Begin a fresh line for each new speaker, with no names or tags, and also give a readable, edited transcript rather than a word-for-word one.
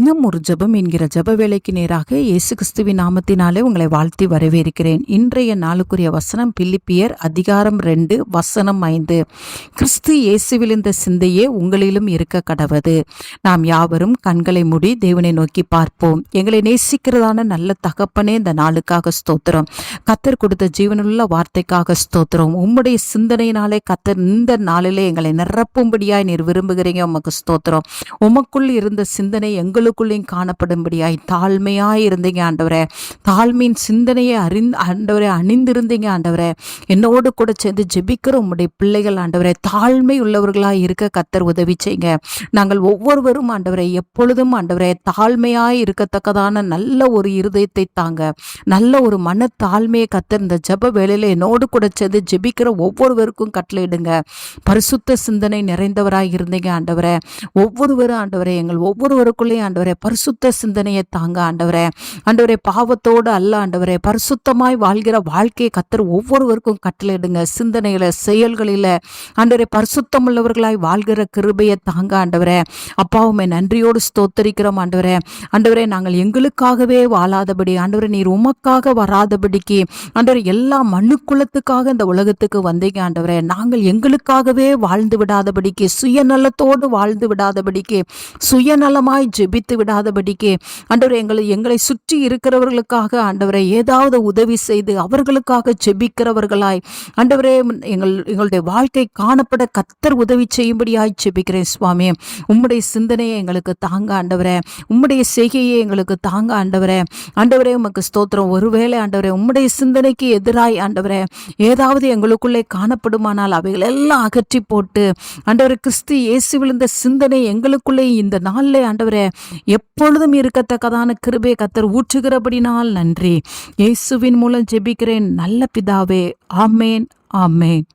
தினம் ஒரு ஜெபம் என்கிற ஜெப வேளைக்கு நேராக இயேசு கிறிஸ்துவின் நாமத்தினாலே உங்களை வாழ்த்தி வரவேற்கிறேன். இன்றைய நாளுக்குரிய வசனம் பிலிப்பியர் அதிகாரம் 2 வசனம் 5. கிறிஸ்து இயேசுவில் இந்த சிந்தையே உங்களிலும் இருக்க கடவது. நாம் யாவரும் கண்களை மூடி தேவனை நோக்கி பார்ப்போம். எங்களை நேசிக்கிறதான நல்ல தகப்பனே, இந்த நாளுக்காக ஸ்தோத்திரம். கர்த்தர் கொடுத்த ஜீவனுள்ள வார்த்தைக்காக ஸ்தோத்திரம். உம்முடைய சிந்தனையினாலே கர்த்தர் இந்த நாளிலே எங்களை நிரப்பும்படியாய் நீர் விரும்புகிறீங்க. உமக்கு ஸ்தோத்திரம். உமக்குள் இருந்த சிந்தனை எங்களுக்குள்ளேயும் காணப்படும்படியாய் தாழ்மையாய் இருந்தீங்க ஆண்டவரே. தாழ்மையின் சிந்தனையை ஆண்டவரே அணிந்திருந்தீங்க ஆண்டவரே. என்னோடு கூட சேர்ந்து ஜெபிக்கிற உம்முடைய பிள்ளைகள் ஆண்டவரே தாழ்மை உள்ளவர்களாய் இருக்க கர்த்தர் உதவி செய்யுங்க. நாங்கள் ஒவ்வொருவரும் ஆண்டவரே எப்பொழுதும் ஆண்டவரே தாழ்மையாய் இருக்கத்தக்கதான நல்ல ஒரு இருதயத்தை தாங்க, நல்ல ஒரு மன தாழ்மையை கர்த்தர் இந்த ஜெப வேளையில என்னோடு கூட சேர்ந்து ஜெபிக்கிற ஒவ்வொருவருக்கும் கட்டளையிடுங்க. பரிசுத்த சிந்தனை நிறைந்தவராய் இருந்தீங்க ஆண்டவரே. ஒவ்வொருவரும் ஆண்டவரே எங்கள் ஒவ்வொருவருக்குள்ளேயும் ஆண்டவரே பரிசுத்த சிந்தனையை தாங்க ஆண்டவரே. ஆண்டவரே பாவத்தோடு அல்ல ஆண்டவரே, பரிசுத்தமாய் வாழ்கிற வாழ்க்கையை கர்த்தர் ஒவ்வொருவருக்கும் கட்டளையிடுங்க. சிந்தனையில செயல்களில ஆண்டவரே பரிசுத்தம் உள்ளவர்களாய் வாழ்கிற கிருபையை தாங்க ஆண்டவரே. அப்பாவுமே நன்றியோடு ஸ்தோத்தரிக்கிறோம் ஆண்டவரே. ஆண்டவரே நாங்கள் எங்களுக்காகவே வாழாதபடி ஆண்டவரே நீர் உமக்காக வராதபடிக்கு ஆண்டவரே எல்லா மனுக்குலத்துக்காக இந்த உலகத்துக்கு வந்தீங்க ஆண்டவரே. நாங்கள் எங்களுக்காகவே வாழ்ந்து விடாதபடிக்கு, சுயநலத்தோடு வாழ்ந்து விடாதபடிக்கு, சுயநலமாய் ஜெபித்து விடாதபடிக்கு ஆண்டவரே எங்களை சுற்றி இருக்கிறவர்களுக்காக ஆண்டவரே ஏதாவது உதவி செய்து அவர்களுக்காக ஜெபிக்கிறவர்களாய் ஆண்டவரே எங்களுடைய வாழ்க்கை காணப்பட கர்த்தர் உதவி செய்யும்படியாய் ஜெபிக்கிறேன் சுவாமி. உம்முடைய சிந்தனையை எங்களுக்கு தாங்க ஆண்டவரே. உம்முடைய செய்கையை எங்களுக்கு தாங்க ஆண்டவரே. ஆண்டவரே உமக்கு ஸ்தோத்திரம். ஒருவேளை ஆண்டவரே உம்முடைய சிந்தனைக்கு எதிராய் ஆண்டவரே ஏதாவது எங்களுக்குள்ளே காணப்படுமானால் அவைகள் எல்லாம் அகற்றி போட்டு ஆண்டவரே கிறிஸ்து இயேசுவில் இந்த சிந்தனை எங்களுக்குள்ளே இந்த நாளிலே ஆண்டவரே எப்பொழுதும் இருக்கத்தக்கதான கிருபையை கர்த்தர் ஊற்றுகிறபடினால் நன்றி. இயேசுவின் மூலம் ஜெபிக்கிறேன் நல்ல பிதாவே. ஆமேன், ஆமேன்.